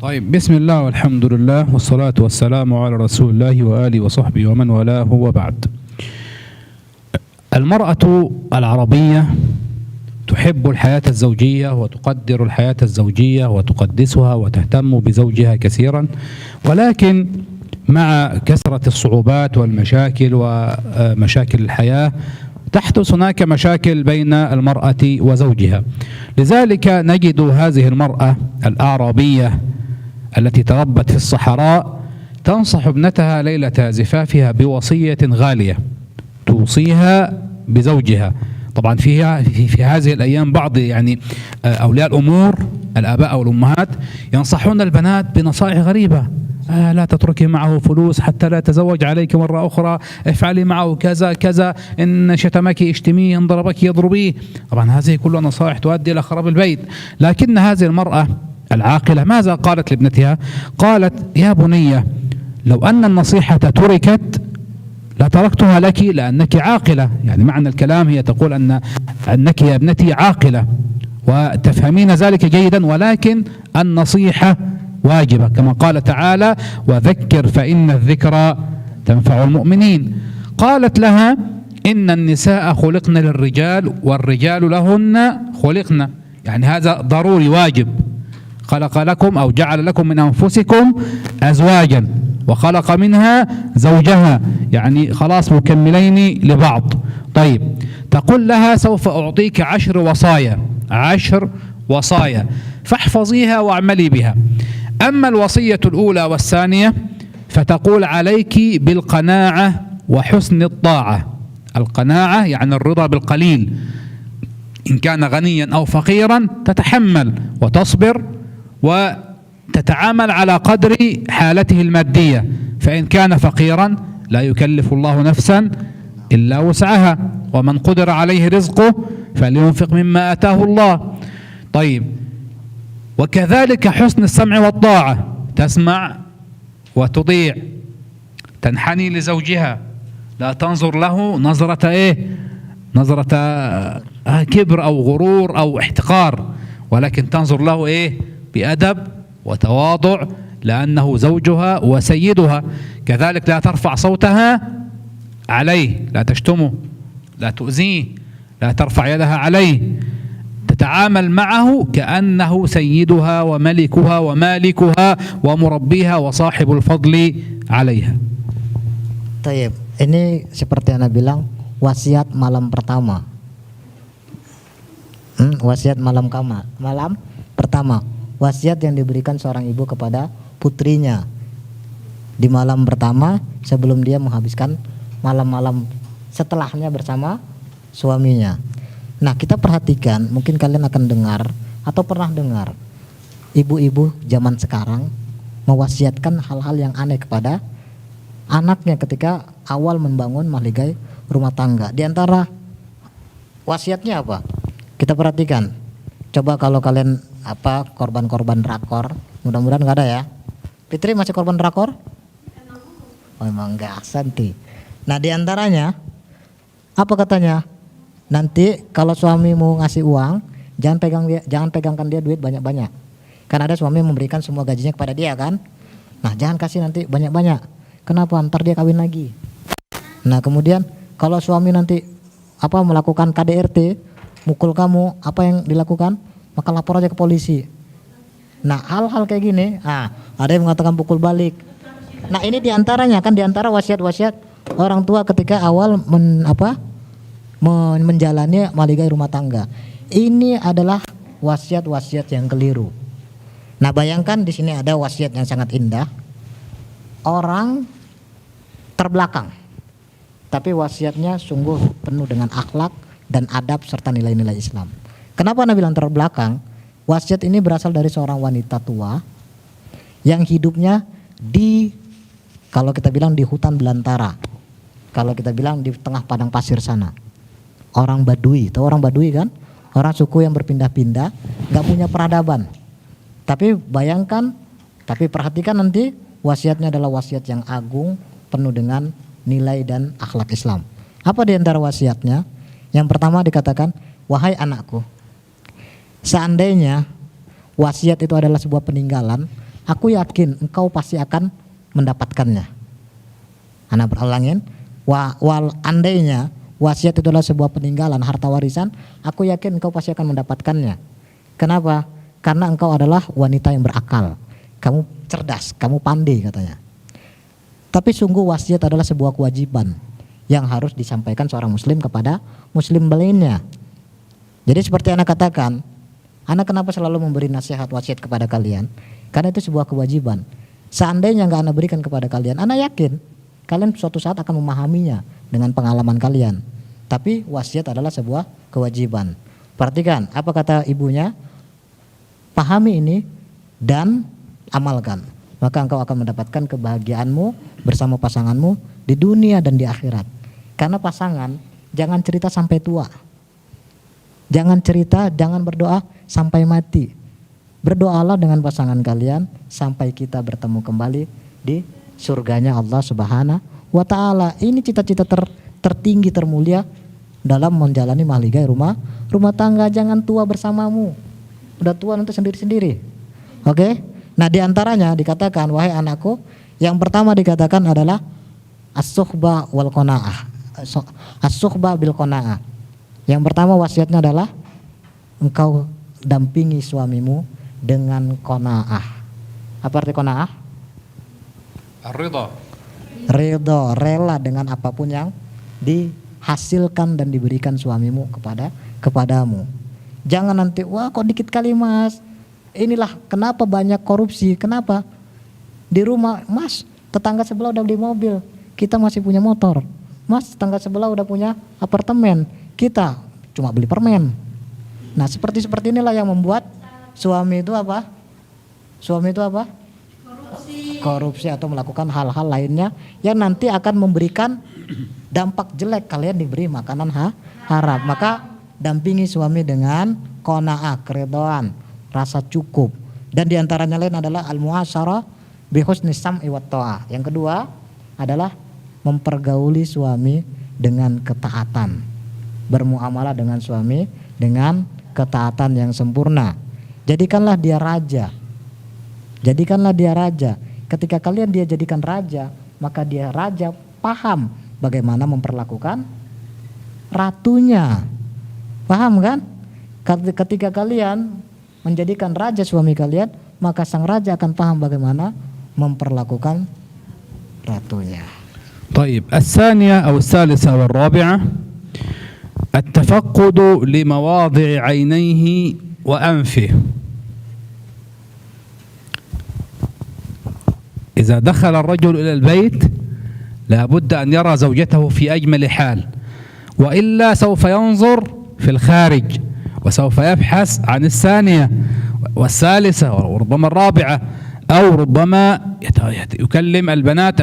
طيب، بسم الله والحمد لله والصلاة والسلام على رسول الله وآله وصحبه ومن والاه وبعد. المرأة العربية تحب الحياة الزوجية وتقدر الحياة الزوجية وتقدسها وتهتم بزوجها كثيرا، ولكن مع كثرة الصعوبات والمشاكل ومشاكل الحياة تحدث هناك مشاكل بين المرأة وزوجها. لذلك نجد هذه المرأة الأعرابية التي تربت في الصحراء تنصح ابنتها ليلة زفافها بوصية غالية توصيها بزوجها. طبعا في هذه الأيام بعض أولياء الأمور الآباء أو الأمهات ينصحون البنات بنصائح غريبة. لا تتركي معه فلوس حتى لا يتزوج عليك مرة أخرى، افعلي معه كذا كذا، إن شتمك اشتميه، إن ضربك يضربيه. طبعا هذه كلها نصائح تؤدي إلى خراب البيت. لكن هذه المرأة العاقلة ماذا قالت لابنتها؟ قالت: يا بنية، لو أن النصيحة تركت لتركتها لك لأنك عاقلة. يعني معنى الكلام هي تقول أنك يا ابنتي عاقلة وتفهمين ذلك جيدا، ولكن النصيحة واجبة كما قال تعالى: وذكر فإن الذكرى تنفع المؤمنين. قالت لها: إن النساء خلقن للرجال والرجال لهن خلقن. يعني هذا ضروري واجب. خلق لكم أو جعل لكم من أنفسكم أزواجا وخلق منها زوجها، يعني خلاص مكملين لبعض. طيب، تقول لها: سوف أعطيك 10 وصايا، 10 وصايا فاحفظيها واعملي بها. أما الوصية الأولى والثانية فتقول: عليك بالقناعة وحسن الطاعة. القناعة يعني الرضا بالقليل، إن كان غنيا أو فقيرا تتحمل وتصبر وتتعامل على قدر حالته المادية، فإن كان فقيرا لا يكلف الله نفسا إلا وسعها، ومن قدر عليه رزقه فلينفق مما آتاه الله. طيب، وكذلك حسن السمع والطاعة، تسمع وتطيع، تنحني لزوجها، لا تنظر له نظرة نظرة كبر أو غرور أو احتقار، ولكن تنظر له بأدب وتواضع، لأنه زوجها وسيدها. كذلك لا ترفع صوتها عليه، لا تشتمه، لا تؤذيه، لا ترفع يدها عليه، تتعامل معه كأنه سيدها وملكها ومالكها ومربيها وصاحب الفضل عليها. طيب, ini seperti Anda bilang, wasiat malam pertama. Wasiat malam pertama, wasiat yang diberikan seorang ibu kepada putrinya di malam pertama sebelum dia menghabiskan malam-malam setelahnya bersama suaminya. Nah, kita perhatikan, mungkin kalian akan dengar atau pernah dengar ibu-ibu zaman sekarang mewasiatkan hal-hal yang aneh kepada anaknya ketika awal membangun mahligai rumah tangga. Di antara wasiatnya apa? Kita perhatikan. Coba kalau kalian korban-korban drakor, mudah-mudahan nggak ada ya. Fitri masih korban drakor? Oh, emang enggak, Santi. Nah, di antaranya apa katanya? Nanti kalau suami mau ngasih uang, jangan pegangkan dia duit banyak-banyak. Kan ada suami memberikan semua gajinya kepada dia kan? Nah, jangan kasih nanti banyak-banyak. Kenapa? Ntar dia kawin lagi. Nah, kemudian kalau suami nanti melakukan KDRT, mukul kamu, apa yang dilakukan? Maka lapor aja ke polisi. Nah, hal-hal kayak gini, ada yang mengatakan pukul balik. Nah, ini diantaranya kan, diantara wasiat-wasiat orang tua ketika awal menjalani mahligai rumah tangga. Ini adalah wasiat-wasiat yang keliru. Nah, bayangkan di sini ada wasiat yang sangat indah, orang terbelakang, tapi wasiatnya sungguh penuh dengan akhlak dan adab serta nilai-nilai Islam. Kenapa Anda bilang terbelakang? Wasiat ini berasal dari seorang wanita tua yang hidupnya kalau kita bilang di hutan belantara, kalau kita bilang di tengah padang pasir sana. Orang Badui, tahu orang Badui kan? Orang suku yang berpindah-pindah, nggak punya peradaban. Tapi perhatikan nanti wasiatnya adalah wasiat yang agung, penuh dengan nilai dan akhlak Islam. Apa di antara wasiatnya? Yang pertama dikatakan, wahai anakku, seandainya wasiat itu adalah sebuah peninggalan, aku yakin engkau pasti akan mendapatkannya. Anak berulangin, andainya wasiat itu adalah sebuah peninggalan, harta warisan, aku yakin engkau pasti akan mendapatkannya. Kenapa? Karena engkau adalah wanita yang berakal, kamu cerdas, kamu pandai katanya. Tapi sungguh wasiat adalah sebuah kewajiban yang harus disampaikan seorang muslim kepada muslim lainnya. Jadi seperti anak katakan, anak kenapa selalu memberi nasihat wasiat kepada kalian? Karena itu sebuah kewajiban. Seandainya nggak anak berikan kepada kalian, anak yakin kalian suatu saat akan memahaminya dengan pengalaman kalian. Tapi wasiat adalah sebuah kewajiban. Perhatikan apa kata ibunya, pahami ini dan amalkan, maka engkau akan mendapatkan kebahagiaanmu bersama pasanganmu di dunia dan di akhirat. Karena pasangan jangan cerita sampai tua, jangan berdoa sampai mati. Berdoalah dengan pasangan kalian sampai kita bertemu kembali di surganya Allah Subhanahu wa Ta'ala. Ini cita-cita tertinggi termulia dalam menjalani mahligai rumah tangga. Jangan tua bersamamu, udah tua nanti sendiri-sendiri. Oke? Nah, diantaranya dikatakan, wahai anakku, yang pertama dikatakan adalah as-suhbah wal qanaah. As-suhbah bil qanaah. Yang pertama wasiatnya adalah engkau dampingi suamimu dengan qanaah. Apa arti qanaah? Ridha. Ridha, rela dengan apapun yang dihasilkan dan diberikan suamimu kepadamu. Jangan nanti, wah kok dikit kali mas, inilah kenapa banyak korupsi. Kenapa? Di rumah, mas tetangga sebelah udah beli mobil, kita masih punya motor. Mas tetangga sebelah udah punya apartemen, kita cuma beli permen. Nah seperti inilah yang membuat suami itu apa? Korupsi atau melakukan hal-hal lainnya yang nanti akan memberikan dampak jelek. Kalian diberi makanan haram, maka dampingi suami dengan qanaah, keridhaan, rasa cukup. Dan diantaranya lain adalah al-muasyarah bi husnis sam'i wat ta'ah. Yang kedua adalah mempergauli suami dengan ketaatan, bermuamalah dengan suami dengan ketaatan yang sempurna. Jadikanlah dia raja. Ketika kalian dia jadikan raja, maka dia raja paham bagaimana memperlakukan ratunya. Paham kan? Ketika kalian menjadikan raja suami kalian, maka sang raja akan paham bagaimana memperlakukan ratunya. طيب الثانية أو الثالثة والرابعة التفقد لمواضع عينيه وأنفه. إذا دخل الرجل إلى البيت لابد أن يرى زوجته في أجمل حال، وإلا سوف ينظر في الخارج وسوف يبحث عن الثانية والثالثة وربما الرابعة، أو ربما يكلم البنات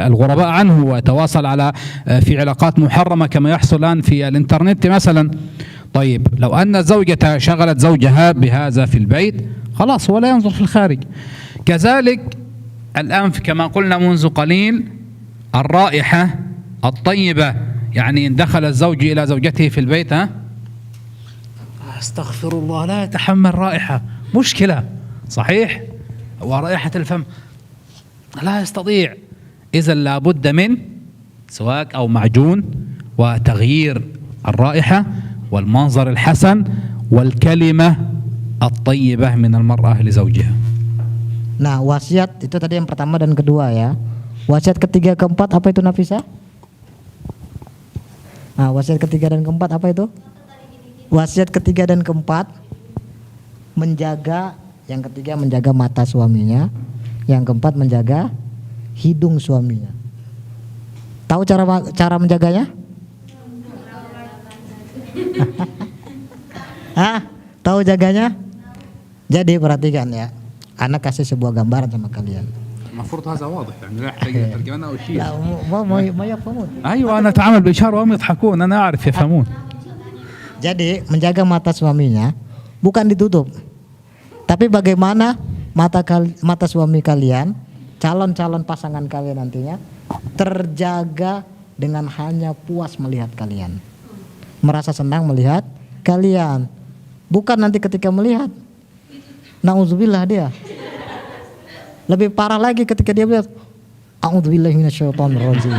الغرباء عنه ويتواصل في علاقات محرمة كما يحصل الآن في الإنترنت مثلا. طيب لو أن الزوجة شغلت زوجها بهذا في البيت خلاص ولا ينظر في الخارج. كذلك الأنف كما قلنا منذ قليل، الرائحة الطيبة، يعني إن دخل الزوج إلى زوجته في البيت استغفر الله لا يتحمل رائحة، مشكلة صحيح، ورائحة الفم لا يستطيع. إذا لابد من سواك أو معجون وتغيير الرائحة والمنظر الحسن والكلمة الطيبة من المرأة لزوجها. Nah wasiat itu tadi yang pertama dan kedua ya. Wasiat ketiga keempat apa itu Nafisa? Nah wasiat ketiga dan keempat apa itu? Wasiat ketiga dan keempat menjaga, yang ketiga menjaga mata suaminya, yang keempat menjaga hidung suaminya. Tahu cara menjaganya? Tahu jaganya? Jadi perhatikan ya. Anak kasih sebuah gambaran sama kalian. المفروض هذا واضح يعني لا يحتاج إلى ترجمة أو شيء. لا ما يفهمون. أيوة أنا أتعامل بإشارة وهم يضحكون أنا أعرف يفهمون. Jadi menjaga mata suaminya bukan ditutup, tapi bagaimana mata suami kalian, calon pasangan kalian nantinya terjaga dengan hanya puas melihat kalian, merasa senang melihat kalian. Bukan nanti ketika melihat, na'udzubillah dia. Lebih parah lagi ketika dia melihat, a'udzubillahi minasyaitonirrajim.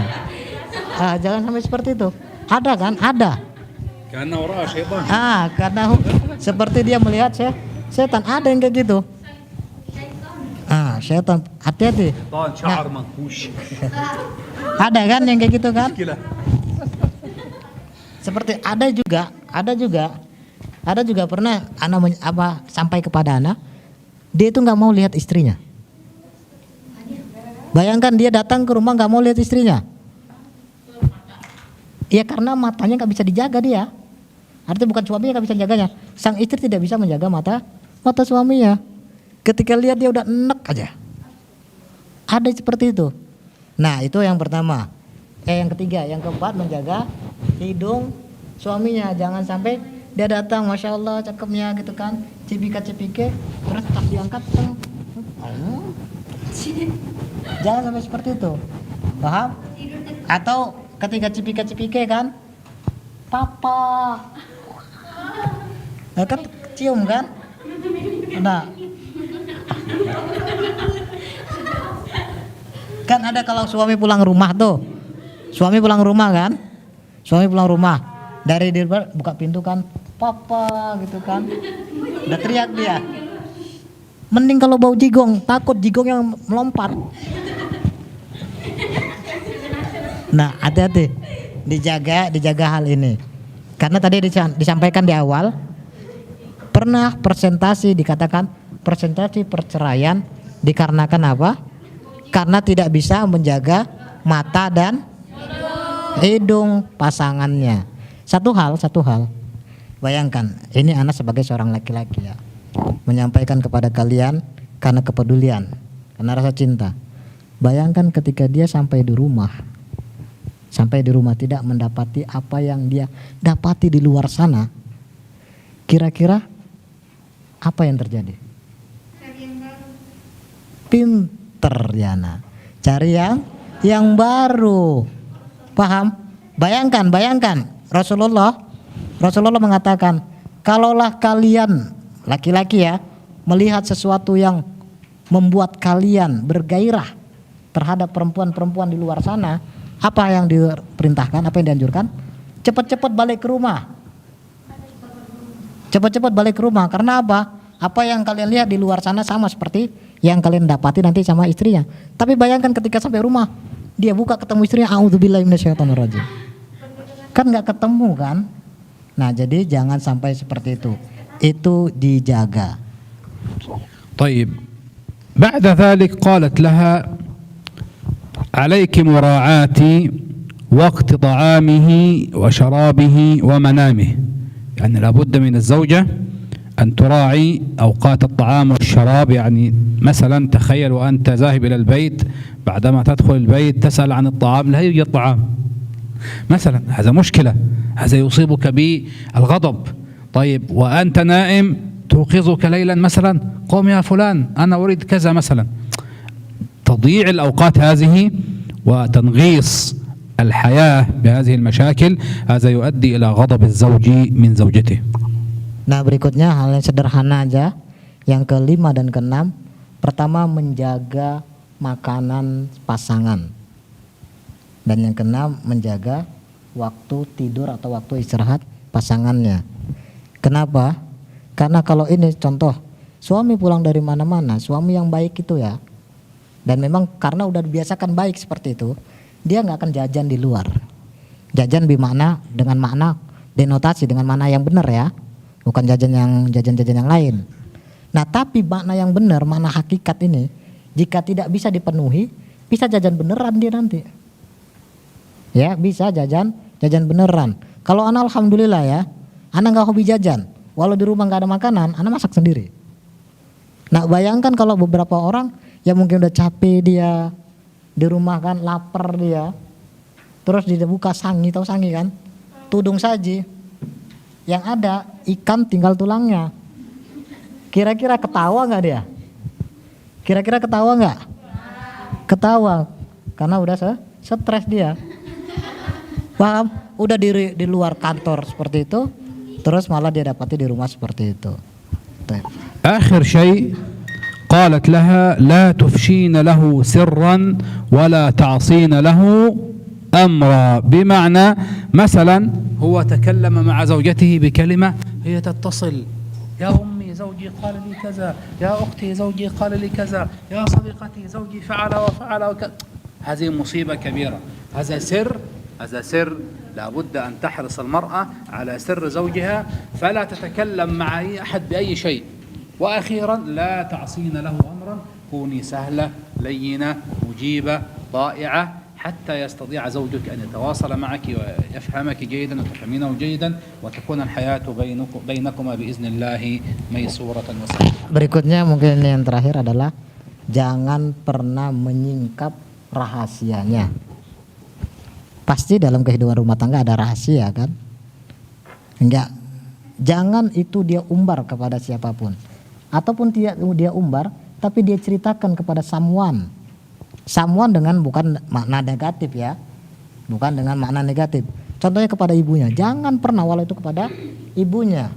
Jangan sampai seperti itu. Ada kan? Ada. Karena orang syaitan. Karena seperti dia melihat setan. Ada yang kayak gitu. Setan. Hati-hati. Ada kan yang kayak gitu kan? Seperti ada juga pernah anak sampai kepada anak, dia itu nggak mau lihat istrinya. Bayangkan dia datang ke rumah nggak mau lihat istrinya. Ya karena matanya nggak bisa dijaga dia. Artinya bukan suaminya nggak bisa jaganya. Sang istri tidak bisa menjaga mata suaminya. Ketika lihat dia udah enek aja. Ada seperti itu. Nah itu yang pertama. Yang ketiga, yang keempat menjaga hidung suaminya. Jangan sampai dia datang, masya Allah cakepnya gitu kan, cipika-cipike, terus tak diangkat, jangan sampai seperti itu, paham? Atau ketika cipika-cipike kan, papa, nah, kan cium kan, nah, kan ada kalau suami pulang rumah tuh, suami pulang rumah dari di luar buka pintu kan, papa gitu kan, udah teriak dia. Mending kalau bau jigong, takut jigong yang melompat. Nah hati-hati, dijaga hal ini. Karena tadi disampaikan di awal, pernah dikatakan persentase perceraian dikarenakan apa? Karena tidak bisa menjaga mata dan hidung pasangannya. Satu hal, bayangkan, ini anak sebagai seorang laki-laki ya, menyampaikan kepada kalian karena kepedulian, karena rasa cinta. Bayangkan ketika dia sampai di rumah tidak mendapati apa yang dia dapati di luar sana, kira-kira apa yang terjadi? Pinter Yana, cari yang baru, paham? Bayangkan. Rasulullah mengatakan, kalaulah kalian laki-laki ya melihat sesuatu yang membuat kalian bergairah terhadap perempuan-perempuan di luar sana, apa yang diperintahkan, apa yang dianjurkan? Cepat-cepat balik ke rumah. Karena apa? Apa yang kalian lihat di luar sana sama seperti yang kalian dapati nanti sama istrinya. Tapi bayangkan ketika sampai rumah, dia buka ketemu istrinya, a'udzubillahi minasyaitonirrajim. Kan nggak ketemu kan? Nah jadi jangan sampai seperti itu dijaga. طيب بعد ذلك قالت لها عليك مراعاة وقت طعامه وشرابه ومنامه، يعني لابد من الزوجة أن تراعي أوقات الطعام والشراب. يعني مثلا تخيل وأنت ذاهب إلى البيت، بعدما تدخل البيت تسأل عن الطعام، لا يوجد طعام مثلا، هذا مشكلة، هذا يصيبك بالغضب. طيب وأنت نائم توقظك ليلا مثلا، قم يا فلان أنا أريد كذا مثلا. تضييع الأوقات هذه وتنغيص الحياة بهذه المشاكل هذا يؤدي إلى غضب الزوج من زوجته. Nah berikutnya hal yang sederhana aja, yang kelima dan keenam. Pertama menjaga makanan pasangan, dan yang keenam menjaga waktu tidur atau waktu istirahat pasangannya. Kenapa? Karena kalau ini contoh, suami pulang dari mana-mana, suami yang baik itu ya, dan memang karena udah dibiasakan baik seperti itu, dia nggak akan jajan di luar. Jajan dengan makna denotasi, dengan makna yang benar ya, bukan jajan yang lain. Nah tapi makna yang benar, makna hakikat ini, jika tidak bisa dipenuhi, bisa jajan beneran dia nanti. Ya bisa jajan beneran. Kalau anak alhamdulillah ya, anak nggak hobi jajan. Walau di rumah nggak ada makanan, anak masak sendiri. Nah bayangkan kalau beberapa orang yang mungkin udah capek dia di rumah kan, lapar dia, terus dibuka sangi, tahu sangi kan? Tudung saji, yang ada ikan tinggal tulangnya. Kira-kira ketawa nggak dia? Kira-kira ketawa nggak? Ketawa, karena udah stres dia. Paham? Udah di luar kantor seperti itu, terus malah dia dapati di rumah seperti itu. آخر شيء قالت لها لا تفشين له سرا ولا تعصين له أمرا، بمعنى مثلا هو تكلم مع زوجته بكلمة هي تتصل: يا أمي زوجي قال لي كذا، يا أختي زوجي قال لي كذا، يا صديقتي زوجي فعل وفعل وكذا. هذه مصيبة كبيرة، هذا سر لابد أن تحرص المرأة على سر زوجها، فلا تتكلم مع أي أحد بأي شيء. وأخيرا لا تعصين له أمرا، كوني سهلة لينة مجيبة طائعة حتى يستطيع زوجك أن يتواصل معك ويفهمك جيدا وتفهمينه جيدا، وتكون الحياة بينكما بإذن الله ميسورة وسهلة. Berikutnya mungkin yang terakhir adalah jangan pernah menyingkap rahasianya. Pasti dalam kehidupan rumah tangga ada rahasia kan? Enggak. Jangan itu dia umbar kepada siapapun. Ataupun tidak dia umbar, tapi dia ceritakan kepada someone. Someone dengan bukan makna negatif ya. Bukan dengan makna negatif. Contohnya kepada ibunya. Jangan pernah, walau itu kepada ibunya.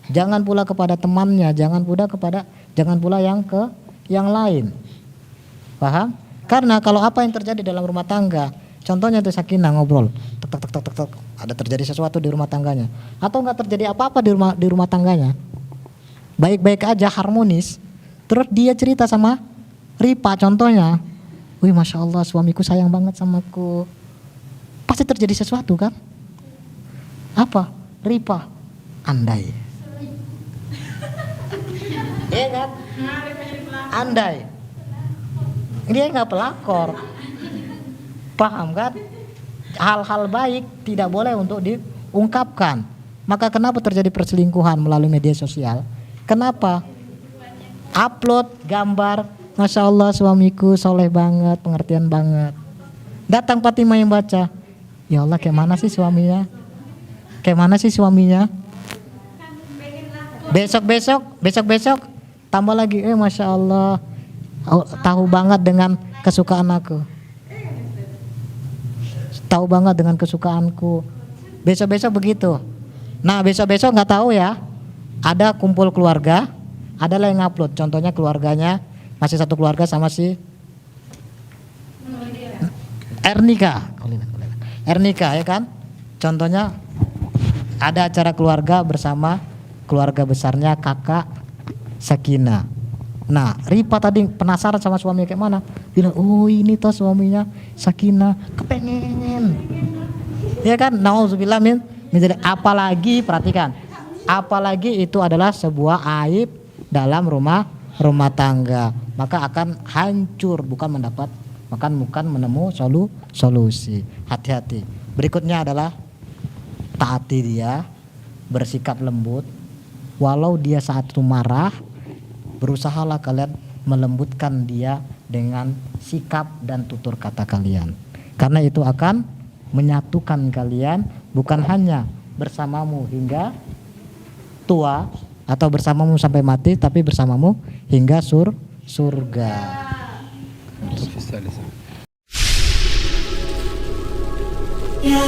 Jangan pula kepada temannya, jangan pula yang lain. Paham? Karena kalau apa yang terjadi dalam rumah tangga, contohnya itu Sakinah ngobrol, tek, ada terjadi sesuatu di rumah tangganya, atau enggak terjadi apa-apa di rumah tangganya, baik-baik aja harmonis, terus dia cerita sama Ripa contohnya, wih masya Allah suamiku sayang banget sama aku, pasti terjadi sesuatu kan? Apa? Ripa, andai, iya kan? Andai, dia nggak pelakor. Paham kan? Hal-hal baik tidak boleh untuk diungkapkan. Maka kenapa terjadi perselingkuhan melalui media sosial? Kenapa? Upload gambar, masya Allah suamiku soleh banget, pengertian banget. Datang Fatimah yang baca, ya Allah kayak mana sih suaminya? Besok tambah lagi, masya Allah tahu banget dengan kesukaan aku. Tahu banget dengan kesukaanku. Besok begitu. Nah besok nggak tahu ya. Ada kumpul keluarga, ada yang ngupload. Contohnya keluarganya masih satu keluarga sama si Ernika ya kan. Contohnya ada acara keluarga bersama keluarga besarnya kakak Sakinah. Nah Ripa tadi penasaran sama suaminya kayak mana, bilang oh ini toh suaminya Sakinah, kepengen ya kan. Nauzubillah min apalagi perhatikan, apalagi itu adalah sebuah aib dalam rumah tangga, maka akan hancur, bukan menemu solusi. Hati-hati. Berikutnya adalah taati dia, bersikap lembut walau dia saat itu marah. Berusahalah kalian melembutkan dia dengan sikap dan tutur kata kalian, karena itu akan menyatukan kalian, bukan hanya bersamamu hingga tua atau bersamamu sampai mati, tapi bersamamu hingga surga. Ya